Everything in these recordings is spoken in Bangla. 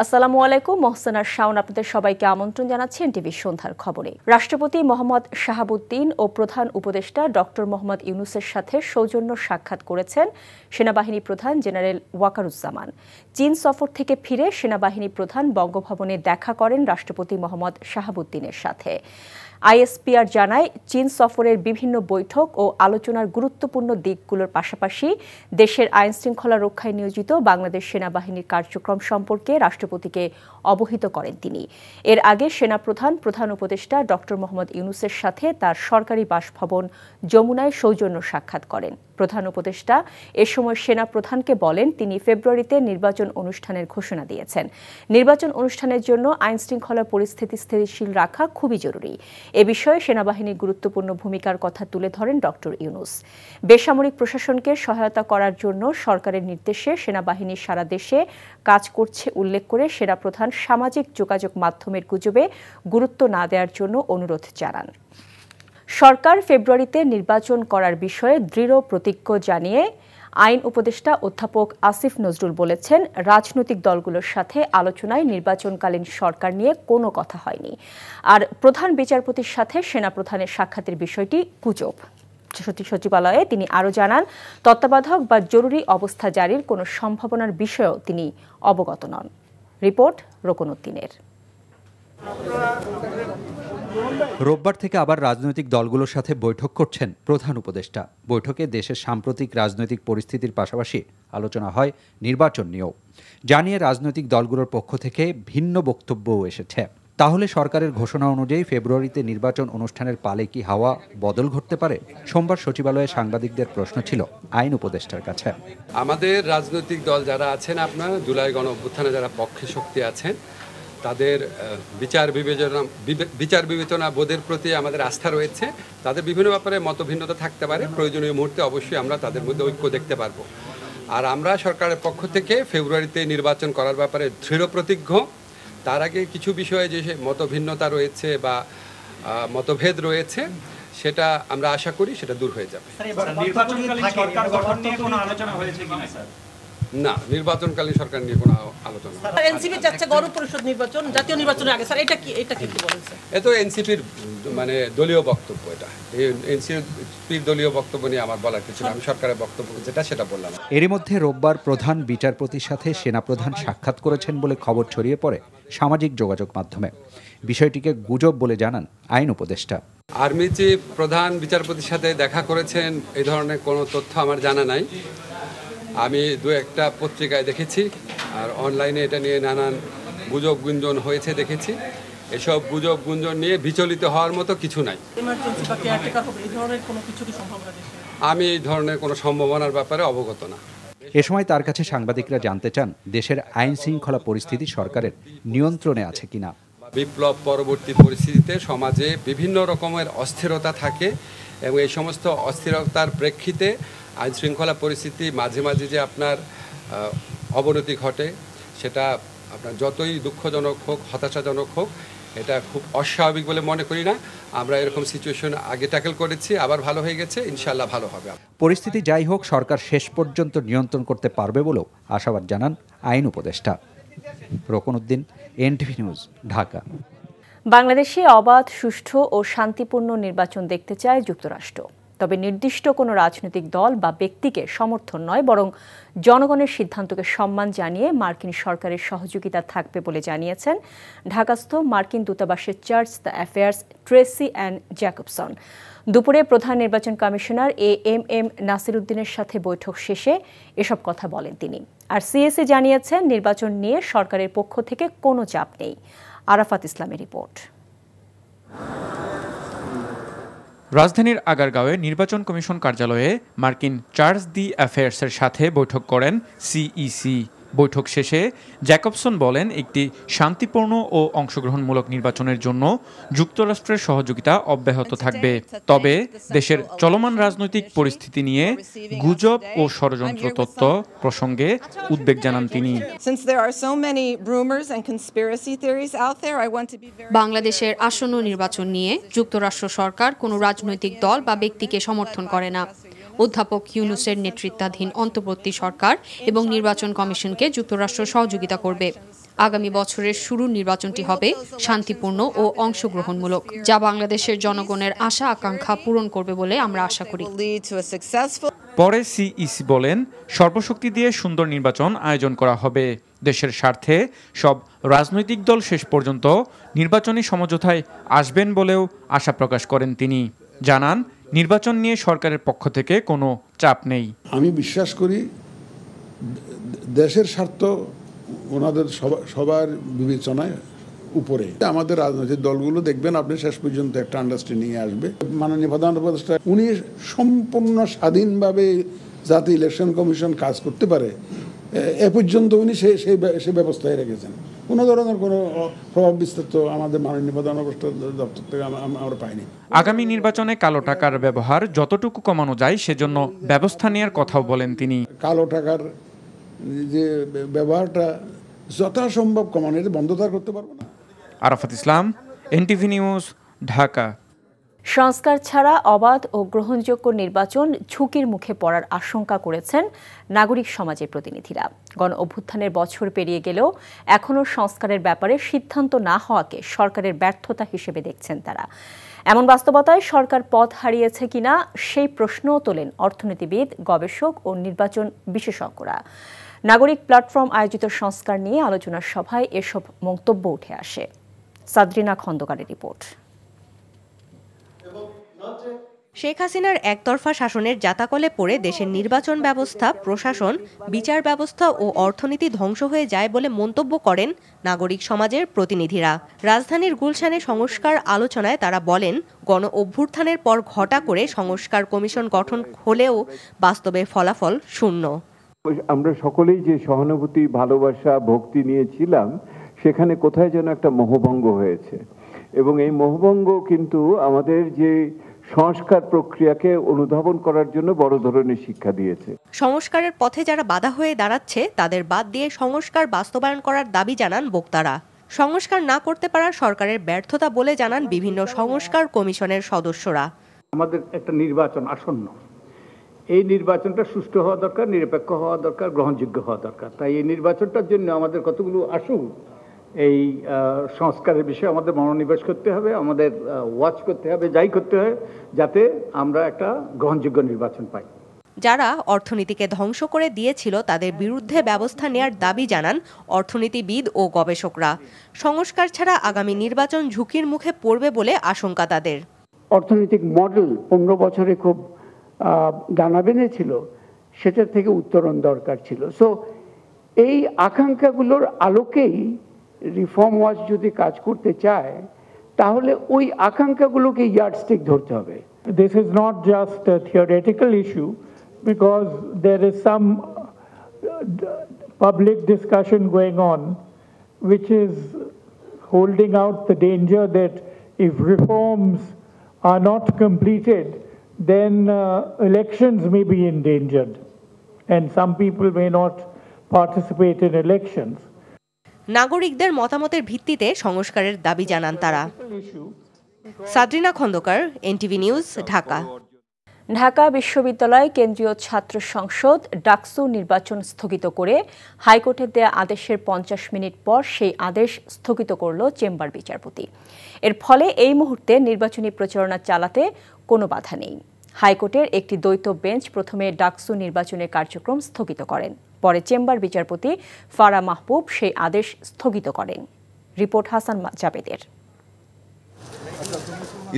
আসসালামু আলাইকুম, মহসিনা শাওন আপনাদের সবাইকে আমন্ত্রণ জানাচ্ছি এনটিভি সন্ধ্যার খবরে। রাষ্ট্রপতি মোহাম্মদ শাহাবুদ্দিন ও প্রধান উপদেষ্টা ডক্টর মোহাম্মদ ইউনূসের সাথে সৌজন্য সাক্ষাৎ করেছেন সেনাবাহিনী প্রধান জেনারেল ওয়াকারুজ্জামান। চীন সফর থেকে ফিরে সেনাবাহিনী প্রধান বঙ্গভবনে দেখা করেন রাষ্ট্রপতি মোহাম্মদ শাহাবুদ্দিনের সাথে। আইএসপিআর জানায়, চীন সফরের বিভিন্ন বৈঠক ও আলোচনার গুরুত্বপূর্ণ দিকগুলোর পাশাপাশি দেশের আইনশৃঙ্খলা রক্ষায় নিয়োজিত বাংলাদেশ সেনাবাহিনীর কার্যক্রম সম্পর্কে রাষ্ট্রপতিকে অবহিত করেন তিনি। এর আগে সেনাপ্রধান প্রধান উপদেষ্টা ডক্টর মোহাম্মদ ইউনূসের সাথে তার সরকারি বাসভবন যমুনায় সৌজন্য সাক্ষাৎ করেন। প্রধান উপদেষ্টা এ সময় সেনাপ্রধানকে বলেন, তিনি ফেব্রুয়ারিতে নির্বাচন অনুষ্ঠানের ঘোষণা দিয়েছেন। নির্বাচন অনুষ্ঠানের জন্য আইনশৃঙ্খলা পরিস্থিতি স্থিতিশীল রাখা খুবই জরুরি। এ বিষয়ে সেনাবাহিনীর গুরুত্বপূর্ণ ভূমিকার কথা তুলে ধরেন ডক্টর ইউনূস। বেসামরিক প্রশাসনকে সহায়তা করার জন্য সরকারের নির্দেশে সেনাবাহিনী সারা দেশে কাজ করছে উল্লেখ করে সেনাপ্রধান সামাজিক যোগাযোগ মাধ্যমের গুজবে গুরুত্ব না দেওয়ার জন্য অনুরোধ জানান। সরকার ফেব্রুয়ারিতে নির্বাচন করার বিষয়ে দৃঢ় প্রতিজ্ঞ জানিয়ে আইন উপদেষ্টা অধ্যাপক আসিফ নজরুল বলেছেন, রাজনৈতিক দলগুলোর সাথে আলোচনায় নির্বাচনকালীন সরকার নিয়ে কোনো কথা হয়নি। আর প্রধান বিচারপতির সাথে সেনাপ্রধানের সাক্ষাতের বিষয়টি গুজব। সচিবালয়ে তিনি আরও জানান, তত্ত্বাবধায়ক বা জরুরি অবস্থা জারির কোনো সম্ভাবনার বিষয়েও তিনি অবগত নন। রিপোর্ট রোকনউদ্দিনের। রোববার থেকে আবার রাজনৈতিক দলগুলোর সাথে বৈঠক করছেন প্রধান উপদেষ্টা। বৈঠকে দেশের সাম্প্রতিক রাজনৈতিক পরিস্থিতির পাশাপাশি আলোচনা হয় নির্বাচন নিয়েও। জানিয়ে রাজনৈতিক দলগুলোর পক্ষ থেকে ভিন্ন বক্তব্যও এসেছে। তাহলে সরকারের ঘোষণা অনুযায়ী ফেব্রুয়ারিতে নির্বাচন অনুষ্ঠানের পালে কি হাওয়া বদল ঘটতে পারে? সোমবার সচিবালয়ে সাংবাদিকদের প্রশ্ন ছিল আইন উপদেষ্টার কাছে। আমাদের রাজনৈতিক দল যারা আছেন, আপনার জুলাই গণ অভ্যুত্থানে যারা পক্ষে শক্তি আছেন, তাদের বিচার বিবেচনা বোধের প্রতি আমাদের আস্থা রয়েছে। তাদের বিভিন্ন ব্যাপারে মতভিন্নতা থাকতে পারে, প্রয়োজনীয় মুহূর্তে অবশ্যই আমরা তাদের মধ্যে ঐক্য দেখতে পারবো। আর আমরা সরকারের পক্ষ থেকে ফেব্রুয়ারিতে নির্বাচন করার ব্যাপারে দৃঢ় প্রতিজ্ঞ। তার আগে কিছু বিষয়ে যে মতভিন্নতা রয়েছে বা মতভেদ রয়েছে, সেটা আমরা আশা করি সেটা দূর হয়ে যাবে। না, নির্বাচনকালীন সরকার নিয়ে কোনো আলোচনা। এনসিপি চাচ্ছে গণ পরিষদ নির্বাচন জাতীয় নির্বাচনের আগে। স্যার, এটা কি বলেন? এত এনসিপির মানে দলীয় বক্তব্য। এটা এনসিপির দলীয় বক্তব্য নিয়ে আমার বলার কিছু না। আমি সরকারের বক্তব্য যেটা সেটা বললাম। এরই মধ্যে রোববার প্রধান বিচারপতির সাথে সেনাপ্রধান সাক্ষাৎ করেছেন বলে খবর ছড়িয়ে পড়ে সামাজিক যোগাযোগ মাধ্যমে। বিষয়টিকে গুজব বলে জানান আইন উপদেষ্টা। আর্মি চিফ প্রধান বিচারপতির সাথে দেখা করেছেন, এই ধরনের কোনো তথ্য আমার জানা নাই। আমি দু একটা পত্রিকায় দেখেছি, আর অনলাইনে এটা নিয়ে নানান গুজব গুঞ্জন হয়েছে দেখেছি। এসব গুজব গুঞ্জন নিয়ে বিচলিত হওয়ার মতো কিছু নাই। আমি এই ধরনের কোনো সম্ভাবনার ব্যাপারে অবগত না। এ সময় তার কাছে সাংবাদিকরা জানতে চান, দেশের আইন শৃঙ্খলা পরিস্থিতি সরকারের নিয়ন্ত্রণে আছে কিনা। বিপ্লব পরবর্তী পরিস্থিতিতে সমাজে বিভিন্ন রকমের অস্থিরতা থাকে, এবং এই সমস্ত অস্থিরতার প্রেক্ষিতে আইন শৃঙ্খলা পরিস্থিতি মাঝে মাঝে যে আপনার অবনতি ঘটে, সেটা আপনার যতই দুঃখজনক হোক, হতাশাজনক হোক, এটা খুব অস্বাভাবিক বলে মনে করি না। আমরা এরকম সিচুয়েশন আগে ট্যাকেল করেছি, আবার ভালো হয়ে গেছে, ইনশাল্লাহ ভালো হবে। পরিস্থিতি যাই হোক, সরকার শেষ পর্যন্ত নিয়ন্ত্রণ করতে পারবে বলেও আশাবাদ জানান আইন উপদেষ্টা। Rokonuddin, NTV news, Dhaka. বাংলাদেশে অবাধ, সুষ্ঠু ও শান্তিপূর্ণ নির্বাচন দেখতে চায় যুক্তরাষ্ট্র। তবে নির্দিষ্ট কোনো রাজনৈতিক দল বা ব্যক্তিকে সমর্থন নয়, বরং জনগণের সিদ্ধান্তকে সম্মান জানিয়ে মার্কিন সরকারের সহযোগিতা থাকবে বলে জানিয়েছেন ঢাকাস্থ মার্কিন দূতাবাসের chargé d' affaires Tracey Ann Jacobson. দুপুরে প্রধান নির্বাচন কমিশনার এম নাসির উদ্দিনের সাথে বৈঠক শেষে এসব কথা বলেন তিনি। আর সিএসি জানিয়েছেন, নির্বাচন নিয়ে সরকারের পক্ষ থেকে কোনো চাপ নেই। আরাফাত ইসলামের রিপোর্ট। রাজধানীর আগারগাঁওয়ে নির্বাচন কমিশন কার্যালয়ে মার্কিন চার্জ দি অ্যাফেয়ার্সের সাথে বৈঠক করেন সিইসি। বৈঠক শেষে জ্যাকবসন বলেন, একটি শান্তিপূর্ণ ও অংশগ্রহণমূলক নির্বাচনের জন্য যুক্তরাষ্ট্রের সহযোগিতা অব্যাহত থাকবে। তবে দেশের চলমান রাজনৈতিক পরিস্থিতি নিয়ে গুজব ও ষড়যন্ত্র তত্ত্ব প্রসঙ্গে উদ্বেগ জানান তিনি। বাংলাদেশের আসন্ন নির্বাচন নিয়ে যুক্তরাষ্ট্র সরকার কোনো রাজনৈতিক দল বা ব্যক্তিকে সমর্থন করে না। অধ্যাপক ইউনূসের নেতৃত্বাধীন অন্তর্বর্তী সরকার এবং নির্বাচন কমিশনকে যুক্তরাষ্ট্র সহযোগিতা করবে। আগামী বছরের শুরুর নির্বাচনটি হবে শান্তিপূর্ণ ও অংশগ্রহণমূলক, যা বাংলাদেশের জনগণের আশা আকাঙ্ক্ষা পূরণ করবে বলে আমরা আশা করি। পরে সিইসি বলেন, সর্বশক্তি দিয়ে সুন্দর নির্বাচন আয়োজন করা হবে। দেশের স্বার্থে সব রাজনৈতিক দল শেষ পর্যন্ত নির্বাচনী সমঝোতায় আসবেন বলেও আশা প্রকাশ করেন তিনি। জানান, নির্বাচন নিয়ে সরকারের পক্ষ থেকে কোনো চাপ নেই। আমি বিশ্বাস করি দেশের স্বার্থ ওনাদের সবার বিবেচনায় উপরে। আমাদের রাজনৈতিক দলগুলো দেখবেন আপনি শেষ পর্যন্ত একটা আন্ডারস্ট্যান্ডিং আসবে। মাননীয় প্রধান উপদেষ্টা উনি সম্পূর্ণ স্বাধীনভাবে যাতে ইলেকশন কমিশন কাজ করতে পারে এ পর্যন্ত উনি সেই ব্যবস্থায় রেখেছেন। কোনো ধরনের কোনো প্রভাব বিস্তার তো আমাদের মাননীয় প্রধান উপদেষ্টা দপ্তর থেকে আমরা পাইনি। আগামী নির্বাচনে কালো টাকার ব্যবহার যতটুকু কমানো যায় সেজন্য ব্যবস্থা নেওয়ার কথাও বলেন তিনি। কালো টাকার যে ব্যবহারটা যথাসম্ভব কমানো, এটা বন্ধ তো আর করতে পারবো না। আরাফাত ইসলাম, এনটিভি নিউজ, ঢাকা। সংস্কার ছাড়া অবাধ ও গ্রহণযোগ্য নির্বাচন ঝুঁকির মুখে পড়ার আশঙ্কা করেছেন নাগরিক সমাজের প্রতিনিধিরা। গণ অভ্যুত্থানের বছর পেরিয়ে গেলেও এখনও সংস্কারের ব্যাপারে সিদ্ধান্ত না হওয়াকে সরকারের ব্যর্থতা হিসেবে দেখছেন তারা। এমন বাস্তবতায় সরকার পথ হারিয়েছে কিনা সেই প্রশ্নও তোলেন অর্থনীতিবিদ, গবেষক ও নির্বাচন বিশেষজ্ঞরা। নাগরিক প্ল্যাটফর্ম আয়োজিত সংস্কার নিয়ে আলোচনার সভায় এসব মন্তব্য উঠে আসে। সাদরিনা খন্দকারের রিপোর্ট। শেখ হাসিনার একতরফা শাসনের জাতাকলে পড়ে দেশের নির্বাচন ব্যবস্থা, প্রশাসন, বিচার ব্যবস্থা ও অর্থনীতি ধ্বংস হয়ে যায় বলে মন্তব্য করেন নাগরিক সমাজের প্রতিনিধিরা। রাজধানীর গুলশানে সংস্কার আলোচনায় তারা বলেন, গণ অভ্যুত্থানের পর ঘটা করে সংস্কার কমিশন গঠন হলেও বাস্তবে ফলাফল শূন্য। আমরা সকলেই যে সহানুভূতি, ভালোবাসা, ভক্তি নিয়েছিলাম সেখানে কোথায় যেন একটা মোহভঙ্গ হয়েছে এবং এই মোহভঙ্গ কিন্তু আমাদের যে সংস্কার প্রক্রিয়াকে অনুধাবন করার জন্য বড় ধরনের শিক্ষা দিয়েছে। সংস্কারের পথে যারা বাধা হয়ে দাঁড়াচ্ছে তাদের বাদ দিয়ে সংস্কার বাস্তবায়ন করার দাবি জানান বক্তারা। সংস্কার না করতে পারা সরকারের ব্যর্থতা বলে জানান বিভিন্ন সংস্কার কমিশনের সদস্যরা। আমাদের একটা নির্বাচন আসন্ন, এই নির্বাচনটা সুষ্ঠু হওয়া দরকার, নিরপেক্ষ হওয়া দরকার, গ্রহণযোগ্য হওয়া দরকার। তাই এই নির্বাচনটার জন্য আমাদের কতগুলো আসুক এই সংস্কারের বিষয়ে আমাদের মনোনিবেশ করতে হবে, আমাদের ওয়াচ করতে হবে, যাই করতে হয় যাতে আমরা একটা গ্রহণযোগ্য নির্বাচন পাই। যারা অর্থনীতিকে ধ্বংস করে দিয়েছিল তাদের বিরুদ্ধে ব্যবস্থা নেয়ার দাবি জানান অর্থনীতিবিদ ও গবেষকরা। সংস্কার ছাড়া আগামী নির্বাচন ঝুঁকির মুখে পড়বে বলে আশঙ্কা তাদের। অর্থনৈতিক মডেল 15 বছরে খুব দানা বেঁধেছিল, সেটার থেকে উত্তরণ দরকার ছিল। সো এই আকাঙ্ক্ষাগুলোর আলোকেই রিফর্ম ওয়াচ যদি কাজ করতে চায় তাহলে ওই আকাঙ্ক্ষাগুলোকে ইয়ার্ডস্টিক ধরতে হবে। This is not just a theoretical issue because there is some public discussion going on which is holding out the danger that if reforms are not completed then elections may be endangered and some people may not participate in elections. নাগরিকদের মতামতের ভিত্তিতে সংস্কারের দাবি জানান তারা। সাদরিনা খন্দকার, এনটিভি নিউজ, ঢাকা। ঢাকা বিশ্ববিদ্যালয় কেন্দ্রীয় ছাত্র সংসদ ডাকসু নির্বাচন স্থগিত করে হাইকোর্টের দেয়া আদেশের 50 মিনিট পর সেই আদেশ স্থগিত করল চেম্বার বিচারপতি। এর ফলে এই মুহূর্তে নির্বাচনী প্রচারণা চালাতে কোনো বাধা নেই। হাইকোর্টের একটি দ্বৈত বেঞ্চ প্রথমে ডাকসু নির্বাচনের কার্যক্রম স্থগিত করেন, পরে চেম্বার বিচারপতি ফারা মাহবুব সেই আদেশ স্থগিত করেন। রিপোর্ট হাসান জাবেদের।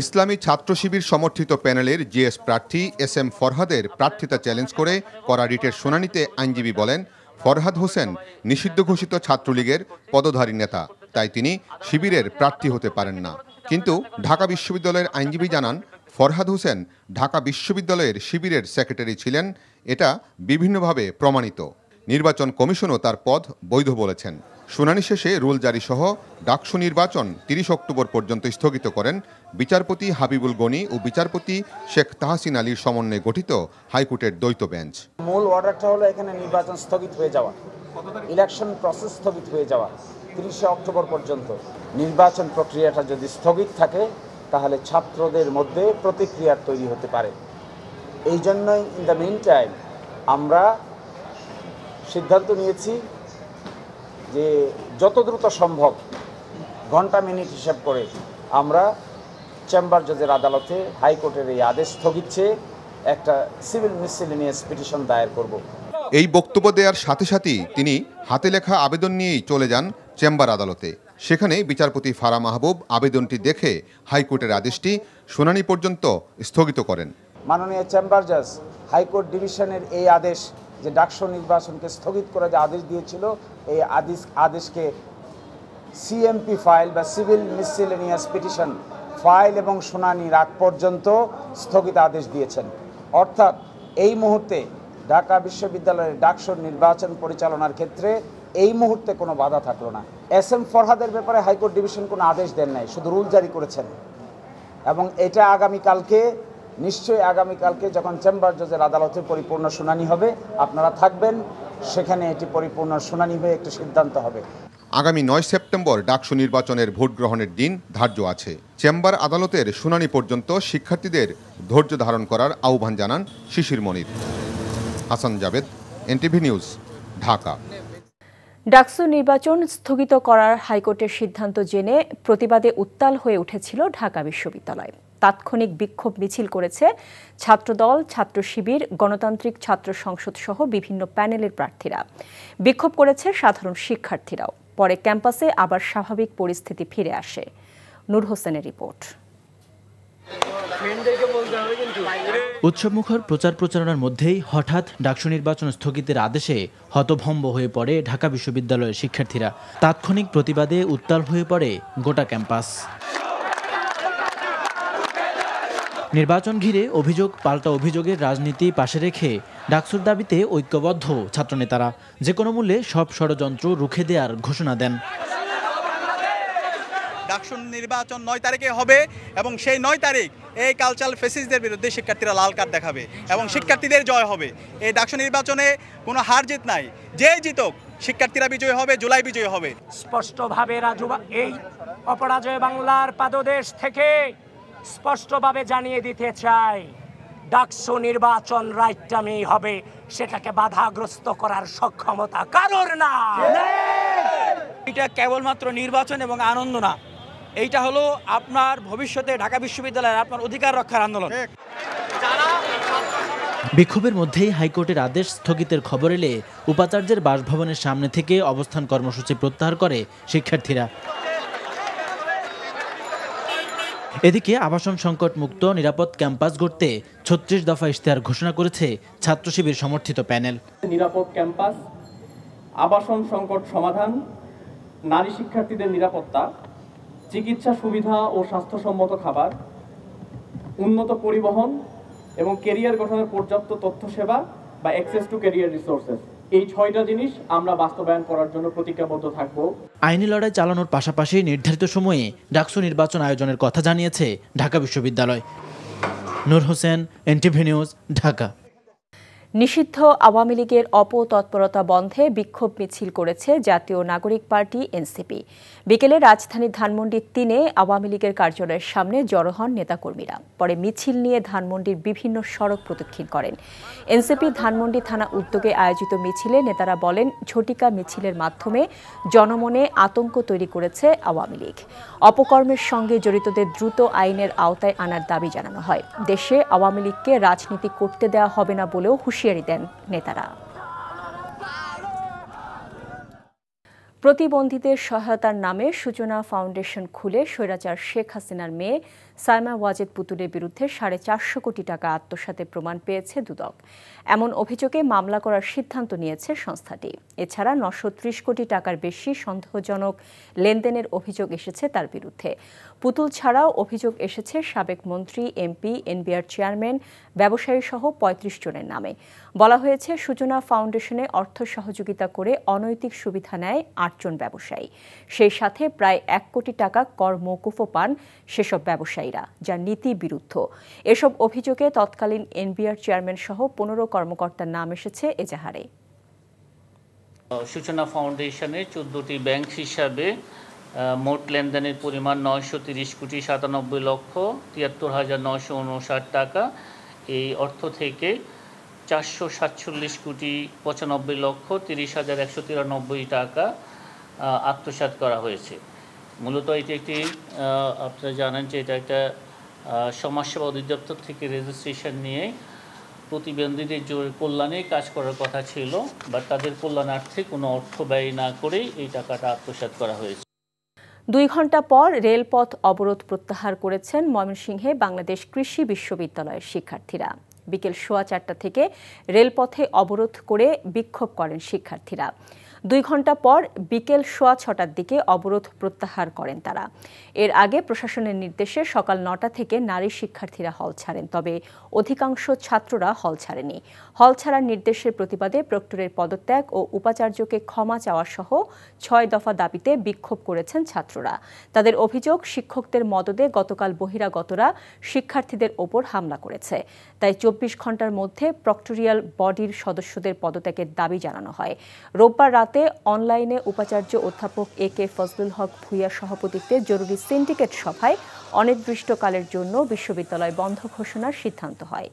ইসলামী ছাত্র শিবির সমর্থিত প্যানেলের জিএস প্রার্থী এস এম ফরহাদের প্রার্থিতা চ্যালেঞ্জ করে করা রিটের শুনানিতে আইনজীবী বলেন, ফরহাদ হোসেন নিষিদ্ধ ঘোষিত ছাত্রলীগের পদধারী নেতা, তাই তিনি শিবিরের প্রার্থী হতে পারেন না। কিন্তু ঢাকা বিশ্ববিদ্যালয়ের আইনজীবী জানান, ফরহাদ হোসেন ঢাকা বিশ্ববিদ্যালয়ের শিবিরের সেক্রেটারি ছিলেন, এটা বিভিন্নভাবে প্রমাণিত। নির্বাচন কমিশনও তার পদ বৈধ বলেছেন। শুনানি শেষে রুল জারি সহ ডাকসু নির্বাচন 30 অক্টোবর পর্যন্ত স্থগিত করেন বিচারপতি হাবিবুল গনি ও বিচারপতি শেখ তাহসিন আলীর সমন্বয়ে গঠিত হাইকোর্টের দ্বৈত বেঞ্চ। মূল অর্ডারটা হলো এখানে নির্বাচন স্থগিত হয়ে যাওয়া, ইলেকশন প্রসেস স্থগিত হয়ে যাওয়া 30 অক্টোবর পর্যন্ত। নির্বাচন প্রক্রিয়াটা যদি স্থগিত থাকে তাহলে ছাত্রদের মধ্যে প্রতিক্রিয়া তৈরি হতে পারে। এই জন্যই ইন দ্য মিন টাইম আমরা সিদ্ধান্ত নিয়েছি যে যত দ্রুত সম্ভব ঘন্টা মিনিট হিসাব করে আমরা চেম্বার জজের আদালতে হাইকোর্টের এই আদেশ স্থগিত চেয়ে একটা সিভিল মিসসেলেনিয়াস পিটিশন দায়ের করব। এই বক্তব্য দেওয়ার সাথে সাথেই তিনি হাতে লেখা আবেদন নিয়েই চলে যান চেম্বার আদালতে। সেখানে বিচারপতি ফারা মাহবুব আবেদনটি দেখে হাইকোর্টের আদেশটি শুনানি পর্যন্ত স্থগিত করেন। মাননীয় চেম্বার জাজ হাইকোর্ট ডিভিশনের এই আদেশ যে ডাকসু নির্বাচনকে স্থগিত করে যে আদেশ দিয়েছিল, এই আদেশকে সিএমপি ফাইল বা সিভিল মিসসেলেনিয়াস পিটিশন ফাইল এবং শুনানির আগ পর্যন্ত স্থগিত আদেশ দিয়েছেন। অর্থাৎ এই মুহূর্তে ঢাকা বিশ্ববিদ্যালয়ের ডাকসুর নির্বাচন পরিচালনার ক্ষেত্রে এই মুহূর্তে কোনো বাধা থাকলো না। SM ফরহাদের ব্যাপারে হাইকোর্ট ডিভিশন কোনো আদেশ দেন নাই, শুধু রুল জারি করেছেন। এবং এটা নিশ্চয়ই আগামীকালকে যখন চেম্বার জজের আদালতে পরিপূর্ণ শুনানি হবে, আপনারা থাকবেন, সেখানে এটি পরিপূর্ণ শুনানি হয়ে একটি সিদ্ধান্ত হবে। আগামী 9 সেপ্টেম্বর ডাকসু নির্বাচনের ভোট গ্রহণের দিন ধার্য আছে। চেম্বার আদালতের শুনানি পর্যন্ত শিক্ষার্থীদের ধৈর্য ধারণ করার আহ্বান জানান শিশির মনির। Hasan Jabed, NTV news, Dhaka. ডাকসু নির্বাচন স্থগিত করার হাইকোর্টের সিদ্ধান্ত জেনে প্রতিবাদে উত্তাল হয়ে উঠেছিল ঢাকা বিশ্ববিদ্যালয়। তাৎক্ষণিক বিক্ষোভ মিছিল করেছে ছাত্রদল, ছাত্র শিবির, গণতান্ত্রিক ছাত্র সংসদ সহ বিভিন্ন প্যানেলের প্রার্থীরা। বিক্ষোভ করেছে সাধারণ শিক্ষার্থীরাও। পরে ক্যাম্পাসে আবার স্বাভাবিক পরিস্থিতি ফিরে আসে। নূর হোসেনের রিপোর্ট। উৎসবমুখর প্রচার প্রচারণার মধ্যেই হঠাৎ ডাকসু নির্বাচন স্থগিতের আদেশে হতভম্ব হয়ে পড়ে ঢাকা বিশ্ববিদ্যালয়ের শিক্ষার্থীরা। তাৎক্ষণিক প্রতিবাদে উত্তাল হয়ে পড়ে গোটা ক্যাম্পাস। নির্বাচন ঘিরে অভিযোগ পাল্টা অভিযোগের রাজনীতি পাশে রেখে ডাকসুর দাবিতে ঐক্যবদ্ধ ছাত্রনেতারা যে কোনো মূল্যে সব ষড়যন্ত্র রুখে দেওয়ার ঘোষণা দেন। ডাকসু নির্বাচন 9 তারিখে হবে এবং সেই 9 তারিখ এই কালচারাল ফেসিসদের বিরুদ্ধে শিক্ষার্থীরা লাল কার্ড দেখাবে এবং শিক্ষার্থীদের জয় হবে। এই ডাকসু নির্বাচনে কোনো হার জিত নাই, যে জিতুক শিক্ষার্থীরা বিজয়ী হবে, জুলাই বিজয়ী হবে। স্পষ্টভাবে এই অপরাজয় বাংলার পাদদেশ থেকে স্পষ্টভাবে জানিয়ে দিতে চাই, ডাকসু নির্বাচন রাইটটামি হবে, সেটাকে বাধাগ্রস্ত করার সক্ষমতা কারোর না। এটা কেবলমাত্র নির্বাচন এবং আনন্দ না, এইটা হলো আপনার ভবিষ্যতে ঢাকা বিশ্ববিদ্যালয়ের আপনার অধিকার রক্ষার আন্দোলন। বিক্ষোভের মধ্যেই হাইকোর্টের আদেশ স্থগিতের খবর এলে উপাচার্যের বাসভবনের সামনে থেকে অবস্থান কর্মসূচি প্রত্যাহার করে শিক্ষার্থীরা। এদিকে আবাসন সংকট মুক্ত নিরাপদ ক্যাম্পাস গড়তে 36 দফা ইশতেহার ঘোষণা করেছে ছাত্র শিবির সমর্থিত প্যানেল। নিরাপদ ক্যাম্পাস, আবাসন সংকট সমাধান, নারী শিক্ষার্থীদের নিরাপত্তা, চিকিৎসা সুবিধা ও স্বাস্থ্যসম্মত খাবার, উন্নত পরিবহন এবং ক্যারিয়ার গঠনের পর্যাপ্ত তথ্য সেবা বা অ্যাক্সেস টু ক্যারিয়ার রিসোর্সেস, এই 6টা জিনিস আমরা বাস্তবায়ন করার জন্য প্রতিজ্ঞাবদ্ধ থাকব। আইনি লড়াই চালানোর পাশাপাশি নির্ধারিত সময়ে ডাকসু নির্বাচন আয়োজনের কথা জানিয়েছে ঢাকা বিশ্ববিদ্যালয়। নূর হোসেন, NTV নিউজ, ঢাকা। নিষিদ্ধ আওয়ামী লীগের অপতৎপরতা বন্ধে বিক্ষোভ মিছিল করেছে জাতীয় নাগরিক পার্টি এনসিপি। বিকেলে রাজধানীর ধানমন্ডি 3-এ আওয়ামী লীগের কার্যালয়ের সামনে জড়ো হন নেতাকর্মীরা। পরে মিছিল নিয়ে ধানমন্ডির বিভিন্ন সড়ক প্রদক্ষিণ করেন। এনসিপি ধানমন্ডি থানা উদ্যোগে আয়োজিত মিছিলে নেতারা বলেন, ঝটিকা মিছিলের মাধ্যমে জনমনে আতঙ্ক তৈরি করেছে আওয়ামী লীগ। অপকর্মের সঙ্গে জড়িতদের দ্রুত আইনের আওতায় আনার দাবি জানানো হয়। দেশে আওয়ামী লীগকে রাজনীতি করতে দেওয়া হবে না বলেও হুঁশিয়ারি দেন নেতারা। প্রতিবন্ধীদের সহায়তার নামে সূচনা ফাউন্ডেশন খুলে স্বৈরাচার শেখ হাসিনার মেয়ে সাইমা ওয়াজেদ পুতুলের বিরুদ্ধে 450 কোটি টাকা আত্মসাতের প্রমাণ পেয়েছে দুদক। এমন অভিযোগে মামলা করার সিদ্ধান্ত নিয়েছে সংস্থাটি। এছাড়া 930 কোটি টাকার বেশি সন্দেহজনক লেনদেনের অভিযোগ এসেছে তার বিরুদ্ধে। পুতুল ছাড়াও অভিযোগ এসেছে সাবেক মন্ত্রী, এমপি, এনবিআর চেয়ারম্যান, ব্যবসায়ী সহ 35 জনের নামে। বলা হয়েছে, সূচনা ফাউন্ডেশনে অর্থ সহযোগিতা করে অনৈতিক সুবিধা নেয় 8 জন ব্যবসায়ী। সেই সাথে প্রায় 1 কোটি টাকা কর মওকুফও পান সেসব ব্যবসায়ীরা, যা নীতি বিরুদ্ধ। এসব অভিযোগে তৎকালীন এনবিআর চেয়ারম্যান সহ 15 কর্মকর্তার নাম এসেছে এজাহারে। সূচনা ফাউন্ডেশনের 14টি ব্যাংক হিসাবে মোট লেনদেনের পরিমাণ 930 কোটি 97 লক্ষ 73,959 টাকা। এই অর্থ থেকে 447 কোটি 95 লক্ষ 30,193 টাকা আত্মসাৎ করা হয়েছে। মূলত এটি একটি আপনারা জানেন যে এটা একটা সমাজসেবা অধিদপ্তর থেকে রেজিস্ট্রেশন নিয়ে প্রতিবন্ধীদের কল্যাণে কাজ করার কথা ছিল, বা তাদের কল্যাণার্থে কোনো অর্থ ব্যয় না করেই এই টাকাটা আত্মসাৎ করা হয়েছে। 2 ঘণ্টা পর রেলপথ অবরোধ প্রত্যাহার করেছেন ময়মনসিংহে বাংলাদেশ কৃষি বিশ্ববিদ্যালয়ের শিক্ষার্থীরা। বিকেল 4:15 থেকে রেলপথে অবরোধ করে বিক্ষোভ করেন শিক্ষার্থীরা। 2 ঘণ্টা পর বিকেল 6:15টার দিকে অবরোধ প্রত্যাহার করেন তারা। এর আগে প্রশাসনের নির্দেশে সকাল 9টা থেকে নারী শিক্ষার্থীরা হল ছাড়েন, তবে অধিকাংশ ছাত্ররা হল ছাড়েনি। হল ছাড়ার নির্দেশের প্রতিবাদে প্রক্টরের পদত্যাগ ও উপাচার্যকে ক্ষমা চাওয়া সহ 6 দফা দাবিতে বিক্ষোভ করেছেন ছাত্ররা। তাদের অভিযোগ, শিক্ষকদের মদদে গতকাল বহিরাগতরা শিক্ষার্থীদের ওপর হামলা করেছে। তাই 24 ঘণ্টার মধ্যে প্রক্টোরিয়াল বডির সদস্যদের পদত্যাগের দাবি জানানো হয়। রোববার রাতে অনলাইনে উপাচার্য অধ্যাপক AK ফজলুল হক ভূঁইয়ার সভাপতিত্বে জরুরি সিন্ডিকেট সভায় অনির্দিষ্টকালের জন্য বিশ্ববিদ্যালয় বন্ধ ঘোষণার সিদ্ধান্ত হয়।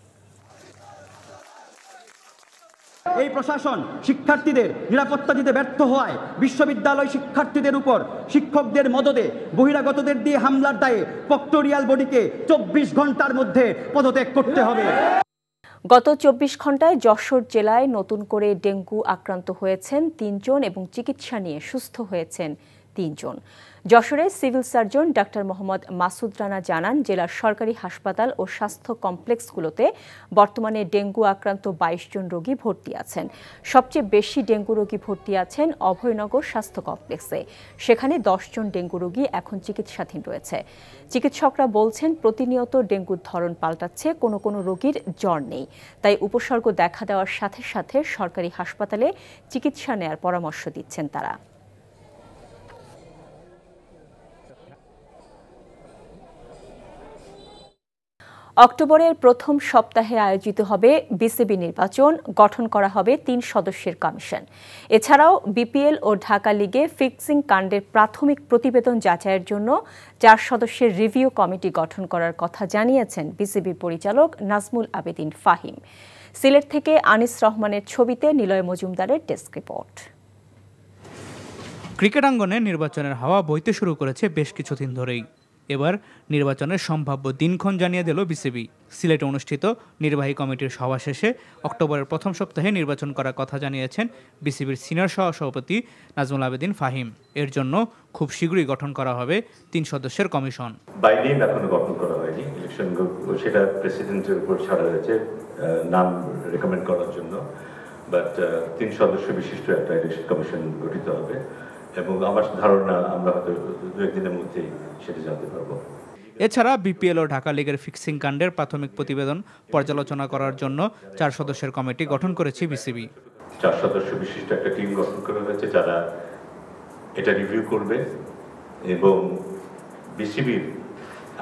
এই প্রশাসন শিক্ষার্থীদের নিরাপত্তা দিতে ব্যর্থ হওয়ায় বিশ্ববিদ্যালয় শিক্ষার্থীদের উপর শিক্ষকদের মদদে বহিরাগতদের দিয়ে হামলার দায়ে প্রক্টোরিয়াল বডিকে 24 ঘণ্টার মধ্যে পদত্যাগ করতে হবে। গত 24 ঘণ্টায় যশোর জেলায় নতুন করে ডেঙ্গু আক্রান্ত হয়েছেন 3 জন এবং চিকিৎসা নিয়ে সুস্থ হয়েছেন 3 জন। যশোরের civil surgeon doctor Mohammad Masud Rana জানান, জেলার সরকারি হাসপাতাল ও স্বাস্থ্য কমপ্লেক্সগুলোতে বর্তমানে ডেঙ্গু আক্রান্ত 22 জন রোগী ভর্তি আছেন। সবচেয়ে বেশি ডেঙ্গু রোগী ভর্তি আছেন অভয়নগর স্বাস্থ্য কমপ্লেক্সে। সেখানে 10 জন ডেঙ্গু রোগী এখন চিকিৎসাধীন রয়েছে। চিকিৎসকরা বলছেন, প্রতিনিয়ত ডেঙ্গুর ধরন পাল্টাচ্ছে, কোনো কোনো রোগীর জ্বর নেই। তাই উপসর্গ দেখা দেওয়ার সাথে সাথে সরকারি হাসপাতালে চিকিৎসা নেয়ার পরামর্শ দিচ্ছেন তারা। অক্টোবরের প্রথম সপ্তাহে আয়োজিত হবে বিসিবি নির্বাচন, গঠন করা হবে 3 সদস্যের কমিশন। এছাড়াও বিপিএল ও ঢাকা লিগে ফিক্সিং কাণ্ডের প্রাথমিক প্রতিবেদন যাচাইয়ের জন্য 4 সদস্যের রিভিউ কমিটি গঠন করার কথা জানিয়েছেন বিসিবির পরিচালক নাজমুল আবেদিন ফাহিম। সিলেট থেকে আনিস রহমানের ছবিতে নিলয় মজুমদারের ডেস্ক রিপোর্ট। ক্রিকেট অঙ্গনে নির্বাচনের হাওয়া বইতে শুরু করেছে বেশ কিছুদিন ধরেই। এবার নির্বাচনের সম্ভাব্য দিনক্ষণ জানিয়ে দিল বিসিবি। সিলেটে অনুষ্ঠিত নির্বাহী কমিটির সভা শেষে অক্টোবরের প্রথম সপ্তাহে নির্বাচন করার কথা জানিয়েছেন বিসিবির সিনিয়র সহসভাপতি নাজমুল আবেদিন ফাহিম। এর জন্য খুব শীঘ্রই গঠন করা হবে 3 সদস্যের কমিশন। বাইরে এখনো গঠন করা হয়নি, ইলেকশন সেটা প্রেসিডেন্টের উপর ছাড়া হয়েছে নাম রেকমেন্ড করার জন্য, বাট 3 সদস্য বিশিষ্ট একটা ইলেকশন কমিশন গঠিত হবে এবং আমার ধারণা আমরা হয়তো 2-1 দিনের মধ্যেই সেটা জানতে পারবো। এছাড়া বিপিএল ও ঢাকা লিগের ফিক্সিং কাণ্ডের প্রাথমিক প্রতিবেদন পর্যালোচনা করার জন্য 4 সদস্যের কমিটি গঠন করেছে বিসিবি। 4 সদস্য বিশিষ্ট একটা টিম গঠন করা হয়েছে যারা এটা রিভিউ করবে এবং বিসিবির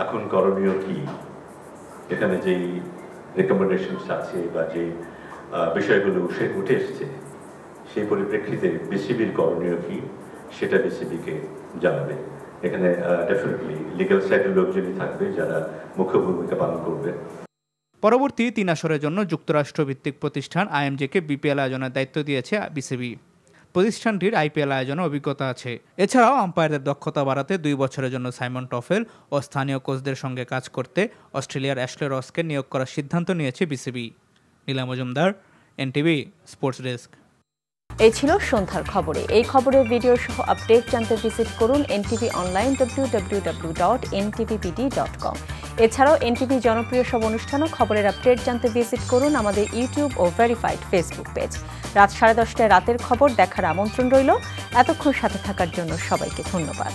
এখন করণীয় কি, এখানে যেই রেকমেন্ডেশনস আছে বা যে বিষয়গুলো উঠে এসেছে সেই পরিপ্রেক্ষিতে বিসিবির করণীয় কি সেটা বিসিবিকে জানাবে। এখানে ডেফিনেটলি লিগ্যাল সাইডের লোকজনই থাকবে যারা মুখ্য ভূমিকা পালন করবে। পরবর্তী 3 আসরের জন্য যুক্তরাষ্ট্র ভিত্তিক প্রতিষ্ঠান আইএমজেকে বিপিএল আয়োজনের দায়িত্ব দিয়েছে বিসিবি। প্রতিষ্ঠানটির আইপিএল আয়োজনে অভিজ্ঞতা আছে। এছাড়াও আম্পায়ারদের দক্ষতা বাড়াতে 2 বছরের জন্য সাইমন টফেল ও স্থানীয় কোচদের সঙ্গে কাজ করতে অস্ট্রেলিয়ার অ্যাশলে রসকে নিয়োগ করার সিদ্ধান্ত নিয়েছে বিসিবি। নীলা মজুমদার, এনটিভি স্পোর্টস ডেস্ক। এই ছিল সন্ধ্যার খবরে। এই খবরের ভিডিও সহ আপডেট জানতে ভিজিট করুন এনটিভি অনলাইন www.ntvpd.com। এছাড়াও এনটিভি জনপ্রিয় সব অনুষ্ঠান ও খবরের আপডেট জানতে ভিজিট করুন আমাদের ইউটিউব ও ভেরিফাইড ফেসবুক পেজ। রাত 10:30টায় রাতের খবর দেখার আমন্ত্রণ রইল। এতক্ষণ সাথে থাকার জন্য সবাইকে ধন্যবাদ।